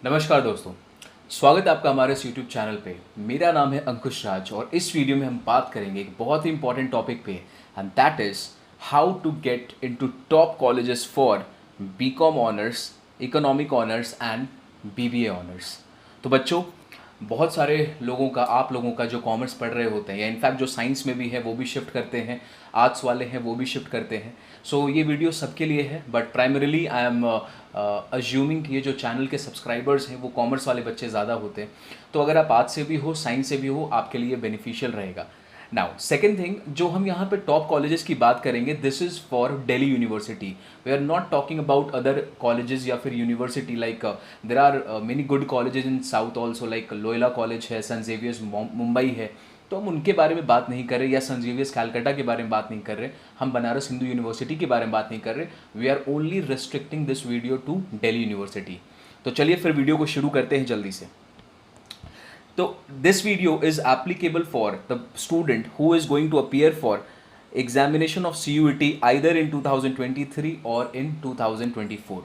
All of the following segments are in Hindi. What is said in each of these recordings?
नमस्कार दोस्तों, स्वागत है आपका हमारे इस यूट्यूब चैनल पे। मेरा नाम है अंकुश राज और इस वीडियो में हम बात करेंगे एक बहुत ही इंपॉर्टेंट टॉपिक पे, and that is how to get into top colleges for BCom honours, economic honours and BBA honours. तो बच्चों, बहुत सारे लोगों का, आप लोगों का जो कॉमर्स पढ़ रहे होते हैं या इनफैक्ट जो साइंस में भी है वो भी शिफ्ट करते हैं, आर्ट्स वाले हैं वो भी शिफ्ट करते हैं। सो ये वीडियो सबके लिए है, but primarily I am assuming कि ये जो चैनल के सब्सक्राइबर्स हैं वो कॉमर्स वाले बच्चे ज़्यादा होते हैं। तो अगर आप आर्ट्स से भी हो, साइंस से भी हो, आपके लिए बेनिफिशियल रहेगा। नाउ सेकेंड थिंग, जो हम यहाँ पे टॉप कॉलेजेस की बात करेंगे, this is for Delhi University. We are not talking about other colleges या फिर university, like there are many good colleges in south also, like Loyola College है, सेंट जेवियर्स मुंबई है। तो हम उनके बारे में बात नहीं कर रहे, या सेंट जेवियर्स कैलकाटा के बारे में बात नहीं कर रहे, हम बनारस हिंदू यूनिवर्सिटी के बारे में बात नहीं कर रहे। We are only restricting this video to Delhi University. तो चलिए फिर वीडियो को शुरू करते हैं जल्दी से। तो this video is applicable for the student who is going to appear for examination of CUET either in 2023 और इन 2024।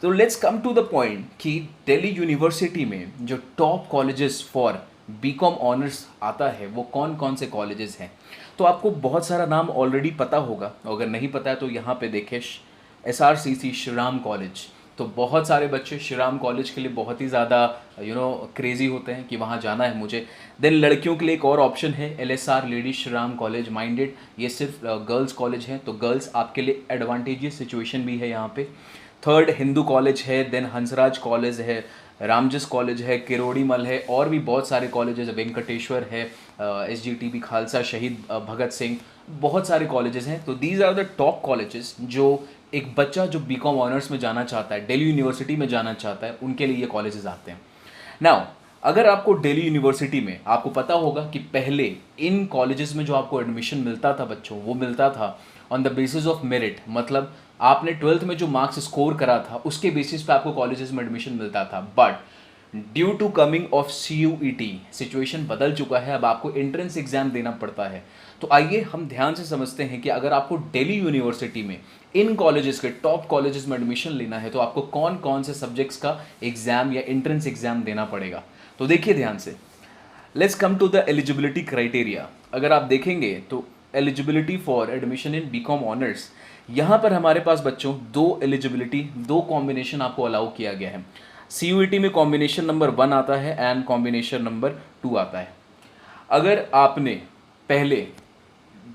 तो let's come to the point कि दिल्ली यूनिवर्सिटी में जो top colleges for BCom honours आता है वो कौन कौन से कॉलेजेस हैं। तो आपको बहुत सारा नाम ऑलरेडी पता होगा, अगर नहीं पता है तो यहाँ पे देखें, SRCC श्रीराम कॉलेज। तो बहुत सारे बच्चे श्रीराम कॉलेज के लिए बहुत ही ज़्यादा क्रेज़ी होते हैं कि वहाँ जाना है मुझे। देन लड़कियों के लिए एक और ऑप्शन है, LSR lady Shriram college minded. ये सिर्फ गर्ल्स कॉलेज है, तो गर्ल्स आपके लिए एडवांटेजियस सिचुएशन भी है यहाँ पे। थर्ड हिंदू कॉलेज है, देन हंसराज कॉलेज है, रामजस कॉलेज है, किरोड़ीमल है, और भी बहुत सारे कॉलेजेस है, वेंकटेश्वर है, SGTB खालसा शहीद भगत सिंह, बहुत सारे कॉलेजेस हैं। तो these are the top colleges जो एक बच्चा जो बीकॉम ऑनर्स में जाना चाहता है, दिल्ली यूनिवर्सिटी में जाना चाहता है, उनके लिए ये कॉलेजेस आते हैं। नाउ अगर आपको दिल्ली यूनिवर्सिटी में, आपको पता होगा कि पहले इन कॉलेजेस में जो आपको एडमिशन मिलता था बच्चों, वो मिलता था on the basis of merit. मतलब आपने 12th में जो मार्क्स स्कोर करा था उसके बेसिस पे आपको कॉलेजेस में एडमिशन मिलता था। But due to coming of CUET situation बदल चुका है, अब आपको एंट्रेंस एग्जाम देना पड़ता है। तो आइए हम ध्यान से समझते हैं कि अगर आपको दिल्ली यूनिवर्सिटी में इन कॉलेजेस के टॉप कॉलेजेस में एडमिशन लेना है तो आपको कौन कौन से सब्जेक्ट्स का एग्जाम या एंट्रेंस एग्जाम देना पड़ेगा। तो देखिए ध्यान से, let's come to the eligibility criteria. अगर आप देखेंगे तो eligibility for admission in BCom honours, यहाँ पर हमारे पास बच्चों दो एलिजिबिलिटी, दो कॉम्बिनेशन आपको अलाउ किया गया है। CUET में कॉम्बिनेशन नंबर 1 आता है एंड कॉम्बिनेशन नंबर 2 आता है। अगर आपने पहले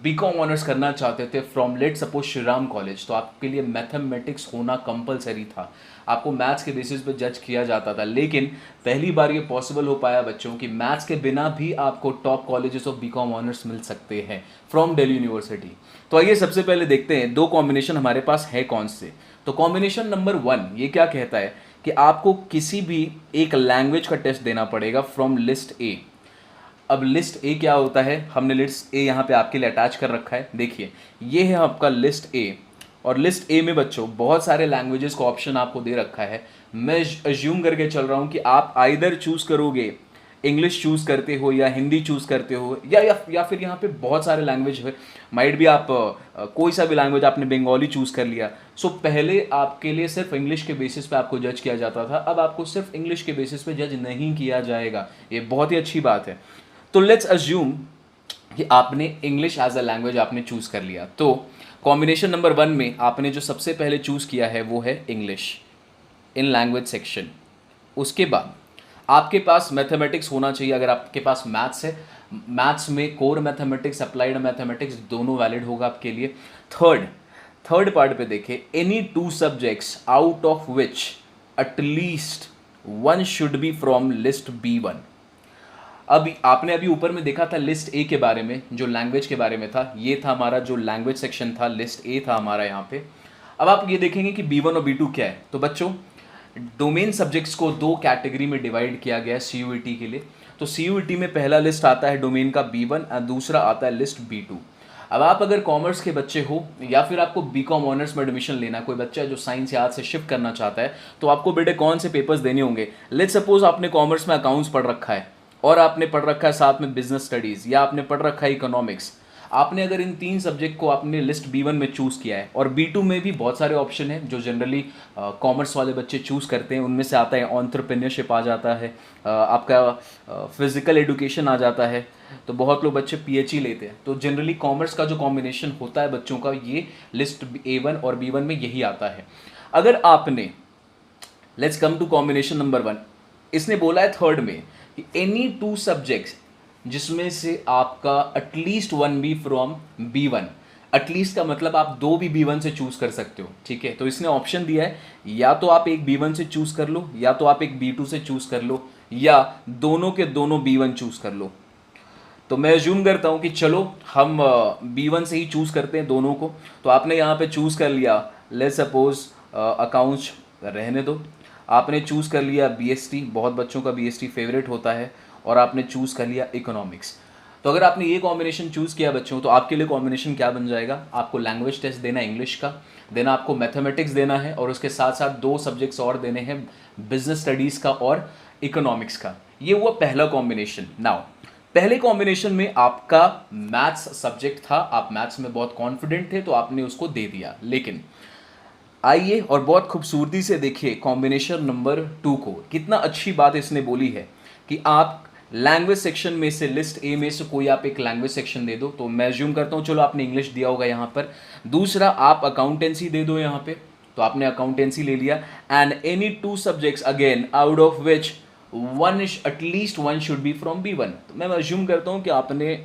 बीकॉम ऑनर्स करना चाहते थे from let suppose Shriram college, तो आपके लिए मैथमेटिक्स होना कंपलसरी था, आपको मैथ्स के बेसिस पे जज किया जाता था। लेकिन पहली बार ये पॉसिबल हो पाया बच्चों कि मैथ्स के बिना भी आपको top colleges of BCom honours मिल सकते हैं फ्रॉम दिल्ली यूनिवर्सिटी। तो आइए सबसे पहले देखते हैं दो कॉम्बिनेशन हमारे पास है कौन से। तो कॉम्बिनेशन नंबर 1 ये क्या कहता है कि आपको किसी भी एक लैंग्वेज का टेस्ट देना पड़ेगा फ्रॉम लिस्ट ए। अब लिस्ट ए क्या होता है, हमने लिस्ट ए यहाँ पे आपके लिए अटैच कर रखा है। देखिए ये है आपका लिस्ट ए, और लिस्ट ए में बच्चों बहुत सारे लैंग्वेजेस का ऑप्शन आपको दे रखा है। मैं अज्यूम करके चल रहा हूँ कि आप आइदर चूज़ करोगे, इंग्लिश चूज़ करते हो या हिंदी चूज़ करते हो, या फिर यहाँ पे बहुत सारे लैंग्वेज है, माइट भी आप कोई सा भी लैंग्वेज, आपने बंगाली चूज़ कर लिया। सो पहले आपके लिए सिर्फ इंग्लिश के बेसिस पे आपको जज किया जाता था, अब आपको सिर्फ इंग्लिश के बेसिस पे जज नहीं किया जाएगा। ये बहुत ही अच्छी बात है। तो लेट्स अज्यूम कि आपने इंग्लिश एज अ लैंग्वेज आपने चूज़ कर लिया, तो कॉम्बिनेशन नंबर 1 में आपने जो सबसे पहले चूज़ किया है वो है इंग्लिश इन लैंग्वेज सेक्शन। उसके बाद आपके पास मैथमेटिक्स होना चाहिए। अगर आपके पास मैथ्स है, मैथ्स में कोर मैथमेटिक्स, अप्लाइड मैथमेटिक्स दोनों वैलिड होगा आपके लिए। थर्ड पार्ट पे देखें, any 2 subjects out of which at least 1 should be from list B1। अभी आपने अभी ऊपर में देखा था लिस्ट ए के बारे में, जो लैंग्वेज के बारे में था, ये था हमारा जो लैंग्वेज सेक्शन था, लिस्ट ए था हमारा यहाँ पे। अब आप ये देखेंगे कि B1 और B2 क्या है। तो बच्चों डोमेन सब्जेक्ट्स को 2 कैटेगरी में डिवाइड किया गया है CUET के लिए। तो CUET में पहला लिस्ट आता है डोमेन का B1 और दूसरा आता है लिस्ट B2। अब आप अगर कॉमर्स के बच्चे हो या फिर आपको बीकॉम ऑनर्स में एडमिशन लेना, कोई बच्चा जो साइंस या आर्ट्स से शिफ्ट करना चाहता है, तो आपको बेटे कौन से पेपर्स देने होंगे। लेट्स सपोज आपने कॉमर्स में अकाउंट्स पढ़ रखा है और आपने पढ़ रखा है साथ में बिजनेस स्टडीज़, या आपने पढ़ रखा है इकोनॉमिक्स। आपने अगर इन 3 सब्जेक्ट को आपने लिस्ट B1 में चूज़ किया है, और B2 में भी बहुत सारे ऑप्शन हैं जो जनरली कॉमर्स वाले बच्चे चूज़ करते हैं। उनमें से आता है एंटरप्रेन्योरशिप आ जाता है, आपका फिजिकल एजुकेशन आ जाता है, तो बहुत लोग बच्चे PHE लेते हैं। तो जनरली कॉमर्स का जो कॉम्बिनेशन होता है बच्चों का, ये लिस्ट A1 और B1 में यही आता है। अगर आपने, let's come to combination number 1, इसने बोला है थर्ड में कि एनी 2 सब्जेक्ट्स जिसमें से आपका at least 1 B from B1। At least का मतलब आप 2 भी B1 से चूज कर सकते हो, ठीक है। तो इसने ऑप्शन दिया है, या तो आप एक B1 से चूज कर लो, या तो आप एक B2 से चूज कर लो, या दोनों के दोनों B1 चूज कर लो। तो मैं अज्यूम करता हूं कि चलो हम B1 से ही चूज करते हैं दोनों को। तो आपने यहाँ पे चूज कर लिया, लेट्स सपोज अकाउंट्स रहने दो, आपने चूज कर लिया BST, बहुत बच्चों का BST फेवरेट होता है, और आपने चूज कर लिया इकोनॉमिक्स। तो अगर आपने ये कॉम्बिनेशन चूज किया बच्चों, तो आपके लिए कॉम्बिनेशन क्या बन जाएगा, आपको लैंग्वेज टेस्ट देना इंग्लिश का, देना आपको मैथमेटिक्स देना है, और उसके साथ साथ 2 सब्जेक्ट्स और देने हैं, बिजनेस स्टडीज का और इकोनॉमिक्स का। ये हुआ पहला कॉम्बिनेशन। नाउ पहले कॉम्बिनेशन में आपका मैथ्स सब्जेक्ट था, आप मैथ्स में बहुत कॉन्फिडेंट थे, तो आपने उसको दे दिया। लेकिन आइए और बहुत खूबसूरती से देखिए कॉम्बिनेशन नंबर 2 को। कितना अच्छी बात इसने बोली है कि आप लैंग्वेज सेक्शन में से, लिस्ट ए में से कोई आप एक लैंग्वेज सेक्शन दे दो। तो मैं अज्यूम करता हूँ, चलो आपने इंग्लिश दिया होगा यहाँ पर। दूसरा, आप अकाउंटेंसी दे दो यहाँ पे, तो आपने अकाउंटेंसी ले लिया। And any 2 subjects again out of which at least one should be from B1। तो मैं अज्यूम करता हूँ कि आपने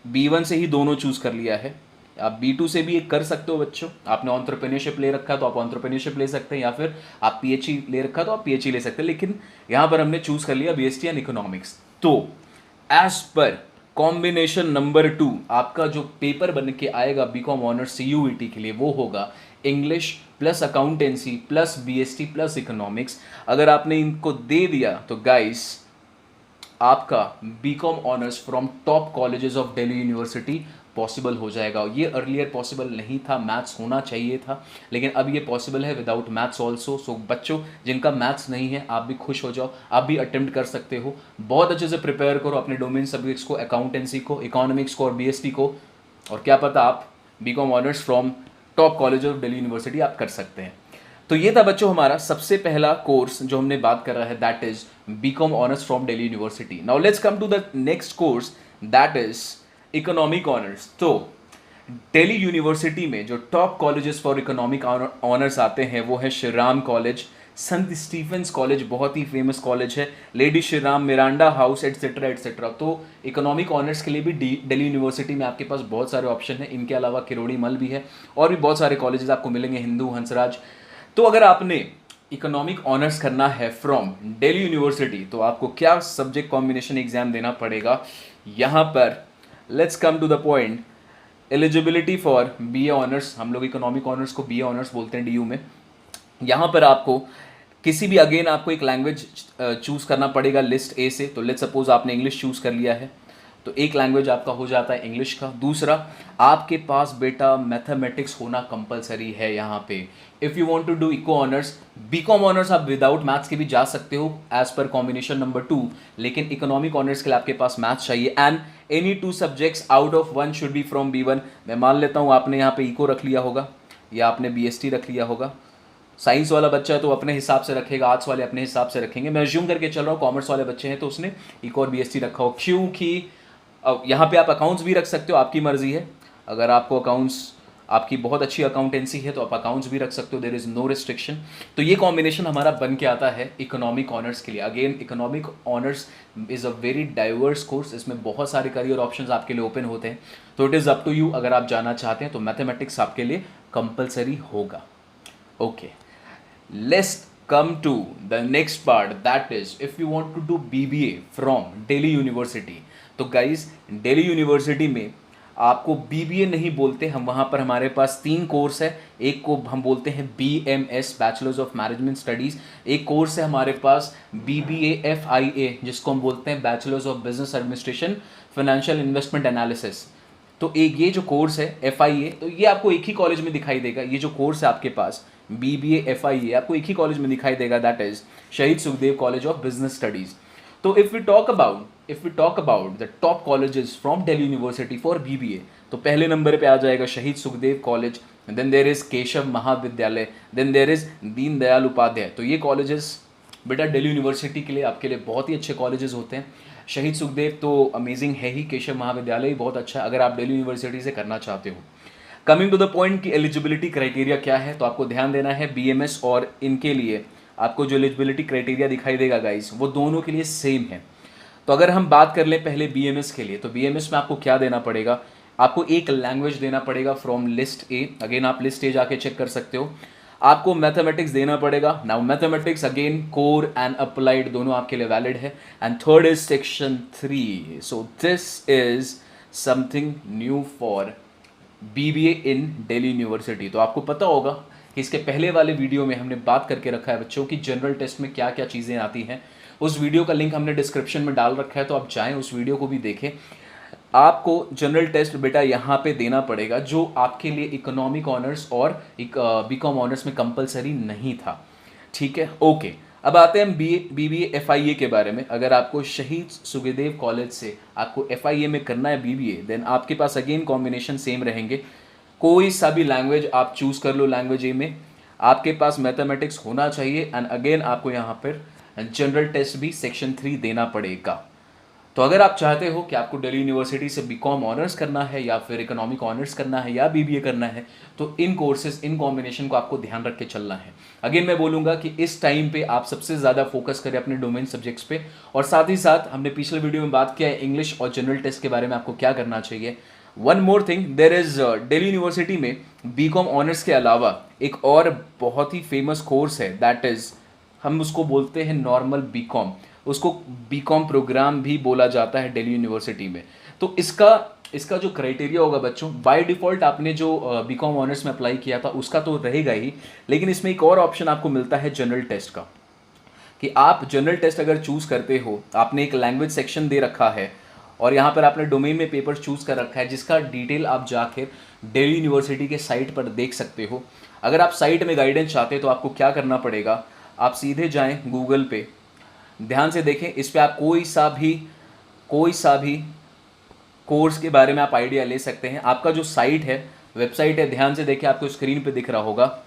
B1 से ही दोनों चूज कर लिया है। आप B2 से भी एक कर सकते हो बच्चों, आपने एंटरप्रेन्योरशिप ले रखा है तो आप एंटरप्रेन्योरशिप ले सकते हैं, या फिर आप PHE ले रखा है तो आप PHE ले सकते हैं। लेकिन यहाँ पर हमने चूज कर लिया BST एंड इकोनॉमिक्स। तो एज पर कॉम्बिनेशन नंबर 2 आपका जो पेपर बन के आएगा BCom ऑनर्स CUET के लिए, वो होगा English plus accountancy plus BST plus economics. अगर आपने इनको दे दिया तो गाइस आपका BCom honours from top colleges of Delhi university possible हो जाएगा। ये अर्लियर पॉसिबल नहीं था, मैथ्स होना चाहिए था, लेकिन अब ये पॉसिबल है विदाउट मैथ्स ऑल्सो। सो बच्चों जिनका मैथ्स नहीं है, आप भी खुश हो जाओ, आप भी अटेम्प्ट कर सकते हो। बहुत अच्छे से प्रिपेयर करो अपने डोमेन सब्जेक्ट्स को, अकाउंटेंसी को, इकोनॉमिक्स को और BST को, और क्या पता आप BCom honours from top college of Delhi university आप कर सकते हैं। तो ये था बच्चों हमारा सबसे पहला कोर्स जो हमने बात कर रहा है, that is BCom honours from Delhi University. Now let's come to the next course, that is economic honours. तो दिल्ली यूनिवर्सिटी में जो top colleges for economic honours आते हैं वो है श्री राम कॉलेज, संत स्टीफेंस कॉलेज बहुत ही फेमस कॉलेज है, Lady Shri Ram, Miranda House etcetera etcetera. तो इकोनॉमिक ऑनर्स के लिए भी दिल्ली यूनिवर्सिटी में आपके पास बहुत सारे ऑप्शन हैं। इनके अलावा किरोड़ी मल भी है, और भी बहुत सारे कॉलेजेस आपको मिलेंगे, हिंदू, हंसराज। तो अगर आपने इकोनॉमिक ऑनर्स करना है फ्रॉम दिल्ली यूनिवर्सिटी, तो आपको क्या सब्जेक्ट कॉम्बिनेशन एग्जाम देना पड़ेगा। यहाँ पर let's come to the point, eligibility for BA honours, हम लोग इकोनॉमिक ऑनर्स को BA ऑनर्स बोलते हैं DU में। यहाँ पर आपको किसी भी, अगेन आपको एक लैंग्वेज चूज करना पड़ेगा लिस्ट A से। तो लेट्स सपोज आपने इंग्लिश चूज कर लिया है, तो एक लैंग्वेज आपका हो जाता है इंग्लिश का। दूसरा, आपके पास बेटा मैथमेटिक्स होना कंपलसरी है यहाँ पे। If you want to do eco honours, BCom honours आप विदाउट मैथ्स के भी जा सकते हो एज पर कॉम्बिनेशन नंबर 2, लेकिन इकोनॉमिक ऑनर्स के लिए आपके पास मैथ्स चाहिए। And any 2 subjects out of 1 should be from B1। मैं मान लेता हूँ आपने यहाँ पे इको रख लिया होगा, या आपने BST रख लिया होगा। साइंस वाला बच्चा है तो अपने हिसाब से रखेगा, आर्ट्स वाले अपने हिसाब से रखेंगे। मैं अज्यूम करके चल रहा हूँ कॉमर्स वाले बच्चे हैं तो उसने इको और BST रखा हो, क्योंकि यहाँ पे आप अकाउंट्स भी रख सकते हो, आपकी मर्जी है। अगर आपको अकाउंट्स, आपकी बहुत अच्छी अकाउंटेंसी है तो आप अकाउंट्स भी रख सकते हो, देयर इज नो रिस्ट्रिक्शन। तो ये कॉम्बिनेशन हमारा बन के आता है इकोनॉमिक ऑनर्स के लिए। Again economic honours is a very diverse course, इसमें बहुत सारे करियर ऑप्शंस आपके लिए ओपन होते हैं। तो it is up to you, अगर आप जाना चाहते हैं तो मैथमेटिक्स आपके लिए कंपलसरी होगा। Okay, let's come to the next part, that is if you want to do BBA from Delhi University। तो गाइज दिल्ली यूनिवर्सिटी में आपको BBA नहीं बोलते हम, वहाँ पर हमारे पास 3 कोर्स है। एक को हम बोलते हैं BMS, bachelors of management studies. एक कोर्स है हमारे पास BBA FIA, जिसको हम बोलते हैं bachelors of business administration financial investment analysis. तो एक ये जो कोर्स है FIA, तो ये आपको एक ही कॉलेज में दिखाई देगा। ये जो कोर्स है आपके पास BBA FIA आपको एक ही कॉलेज में दिखाई देगा, that is Shaheed Sukhdev college of business studies. तो if we talk about the top colleges from Delhi university for BBA, तो पहले नंबर पे आ जाएगा Shaheed Sukhdev college, then there is Keshav Mahavidyalaya, then there is Deendayal Upadhyay. तो ये कॉलेजेस बेटा दिल्ली यूनिवर्सिटी के लिए, आपके लिए बहुत ही अच्छे कॉलेजेस होते हैं। शहीद सुखदेव तो अमेजिंग है ही, केशव महाविद्यालय भी बहुत अच्छा है अगर आप दिल्ली यूनिवर्सिटी से करना चाहते हो। कमिंग टू द पॉइंट की एलिजिबिलिटी क्राइटेरिया क्या है, तो आपको ध्यान देना है बीएमएस और इनके लिए आपको जो एलिजिबिलिटी क्राइटेरिया दिखाई देगा गाइस, वो दोनों के लिए सेम है। तो अगर हम बात कर लें पहले बीएमएस के लिए, तो बीएमएस में आपको क्या देना पड़ेगा, आपको एक लैंग्वेज देना पड़ेगा फ्रॉम लिस्ट ए। अगेन आप लिस्ट ए जाके चेक कर सकते हो। आपको मैथमेटिक्स देना पड़ेगा। Now mathematics again core and applied दोनों आपके लिए वैलिड है। And third is section 3। So this is something new for BBA in Delhi University. तो आपको पता होगा कि इसके पहले वाले वीडियो में हमने बात करके रखा है बच्चों की जनरल टेस्ट में क्या क्या चीज़ें आती हैं। उस वीडियो का लिंक हमने डिस्क्रिप्शन में डाल रखा है, तो आप जाएं उस वीडियो को भी देखें। आपको जनरल टेस्ट बेटा यहाँ पे देना पड़ेगा, जो आपके लिए इकोनॉमिक ऑनर्स और बीकॉम ऑनर्स में कंपलसरी नहीं था। ठीक है, ओके। अब आते हैं बीबीए एफआईए के बारे में। अगर आपको शहीद सुखदेव कॉलेज से आपको एफआईए में करना है बीबीए, देन आपके पास अगेन कॉम्बिनेशन सेम रहेंगे। कोई सा भी लैंग्वेज आप चूज़ कर लो। लैंग्वेज ए में आपके पास मैथमेटिक्स होना चाहिए एंड अगेन आपको यहाँ पर जनरल टेस्ट भी सेक्शन 3 देना पड़ेगा। तो अगर आप चाहते हो कि आपको दिल्ली यूनिवर्सिटी से बीकॉम ऑनर्स करना है या फिर इकोनॉमिक ऑनर्स करना है या बीबीए करना है, तो इन कोर्सेज, इन कॉम्बिनेशन को आपको ध्यान रख के चलना है। अगेन मैं बोलूँगा कि इस टाइम पे आप सबसे ज़्यादा फोकस करें अपने डोमेन सब्जेक्ट्स पे, और साथ ही साथ हमने पिछले वीडियो में बात किया है इंग्लिश और जनरल टेस्ट के बारे में आपको क्या करना चाहिए। One more thing, there is Delhi University में बीकॉम ऑनर्स के अलावा एक और बहुत ही फेमस कोर्स है, दैट इज हम उसको बोलते हैं नॉर्मल बीकॉम। उसको बीकॉम प्रोग्राम भी बोला जाता है दिल्ली यूनिवर्सिटी में। तो इसका जो क्राइटेरिया होगा बच्चों, बाय डिफ़ॉल्ट आपने जो बीकॉम ऑनर्स में अप्लाई किया था उसका तो रहेगा ही, लेकिन इसमें एक और ऑप्शन आपको मिलता है जनरल टेस्ट का, कि आप जनरल टेस्ट अगर चूज़ करते हो, आपने एक लैंग्वेज सेक्शन दे रखा है और यहाँ पर आपने डोमेन में पेपर चूज़ कर रखा है, जिसका डिटेल आप जाकर दिल्ली यूनिवर्सिटी के साइट पर देख सकते हो। अगर आप साइट में गाइडेंस चाहते हैं तो आपको क्या करना पड़ेगा, आप सीधे जाएँ गूगल पे, ध्यान से देखें, इस पे आप कोई सा भी कोर्स के बारे में आप आइडिया ले सकते हैं। आपका जो साइट है, वेबसाइट है, ध्यान से देखें, आपको स्क्रीन पे दिख रहा होगा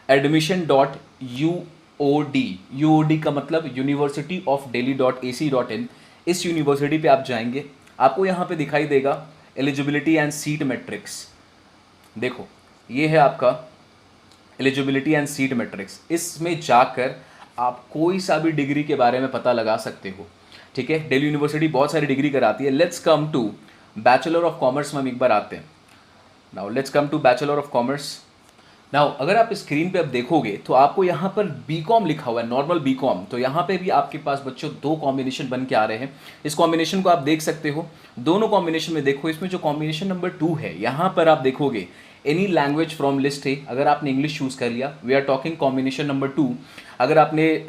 admission.uod, UOD का मतलब यूनिवर्सिटी ऑफ दिल्ली.ac.in। इस यूनिवर्सिटी पे आप जाएंगे, आपको यहाँ पे दिखाई देगा एलिजिबिलिटी एंड सीट मैट्रिक्स। देखो ये है आपका एलिजिबिलिटी एंड सीट मैट्रिक्स। इसमें जाकर आप कोई सा भी डिग्री के बारे में पता लगा सकते हो। ठीक है, दिल्ली यूनिवर्सिटी बहुत सारी डिग्री कराती है। Let's come to bachelor of commerce में हम एक बार आते हैं। Now let's come to bachelor of commerce. Now अगर आप स्क्रीन पे अब देखोगे तो आपको यहाँ पर बीकॉम लिखा हुआ है, नॉर्मल बीकॉम। तो यहाँ पे भी आपके पास बच्चों 2 कॉम्बिनेशन बन के आ रहे हैं। इस कॉम्बिनेशन को आप देख सकते हो। दोनों कॉम्बिनेशन में देखो, इसमें जो कॉम्बिनेशन नंबर 2 है, यहाँ पर आप देखोगे any language from list A. अगर आपने इंग्लिश चूज़ कर लिया, we are talking combination number 2। अगर आपने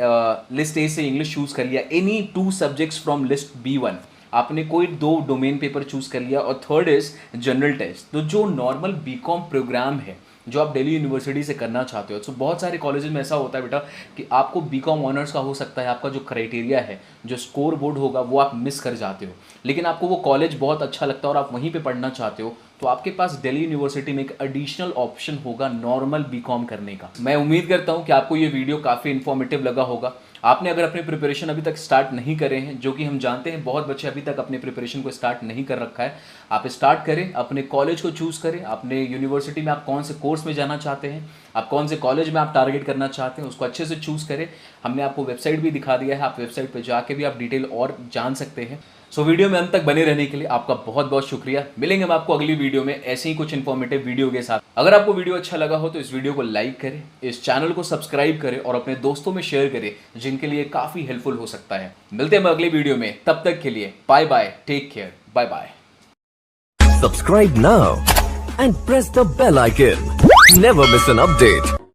लिस्ट ए से इंग्लिश चूज़ कर लिया, any 2 subjects from list B1, आपने कोई 2 डोमेन पेपर चूज़ कर लिया, और थर्ड इज जनरल टेस्ट। तो जो नॉर्मल बीकॉम प्रोग्राम है जो आप दिल्ली यूनिवर्सिटी से करना चाहते हो, तो बहुत सारे कॉलेजेस में ऐसा होता है बेटा कि आपको बीकॉम ऑनर्स का हो सकता है, आपका जो क्राइटेरिया है, जो स्कोर बोर्ड होगा, वो आप मिस कर जाते हो, लेकिन आपको वो कॉलेज बहुत अच्छा लगता है और आप वहीं पे पढ़ना चाहते हो, तो आपके पास दिल्ली यूनिवर्सिटी में एक एडिशनल ऑप्शन होगा नॉर्मल बीकॉम करने का। मैं उम्मीद करता हूँ कि आपको ये वीडियो काफ़ी इन्फॉर्मेटिव लगा होगा। आपने अगर अपनी प्रिपरेशन अभी तक स्टार्ट नहीं करे हैं, जो कि हम जानते हैं बहुत बच्चे अभी तक अपने प्रिपरेशन को स्टार्ट नहीं कर रखा है, आप स्टार्ट करें, अपने कॉलेज को चूज़ करें, अपने यूनिवर्सिटी में आप कौन से कोर्स में जाना चाहते हैं, आप कौन से कॉलेज में आप टारगेट करना चाहते हैं, उसको अच्छे से चूज़ करें। हमने आपको वेबसाइट भी दिखा दिया है, आप वेबसाइट पर जाके भी आप डिटेल और जान सकते हैं। सो वीडियो में अंत तक बने रहने के लिए आपका बहुत बहुत शुक्रिया। मिलेंगे हम आपको अगली वीडियो में ऐसे ही कुछ इन्फॉर्मेटिव वीडियो के साथ। अगर आपको वीडियो अच्छा लगा हो तो इस वीडियो को लाइक करें, इस चैनल को सब्सक्राइब करें और अपने दोस्तों में शेयर करें, जिनके लिए काफ़ी हेल्पफुल हो सकता है। मिलते हैं हम अगली वीडियो में, तब तक के लिए bye bye, take care, bye bye. Subscribe now and press the bell icon. Never miss an update.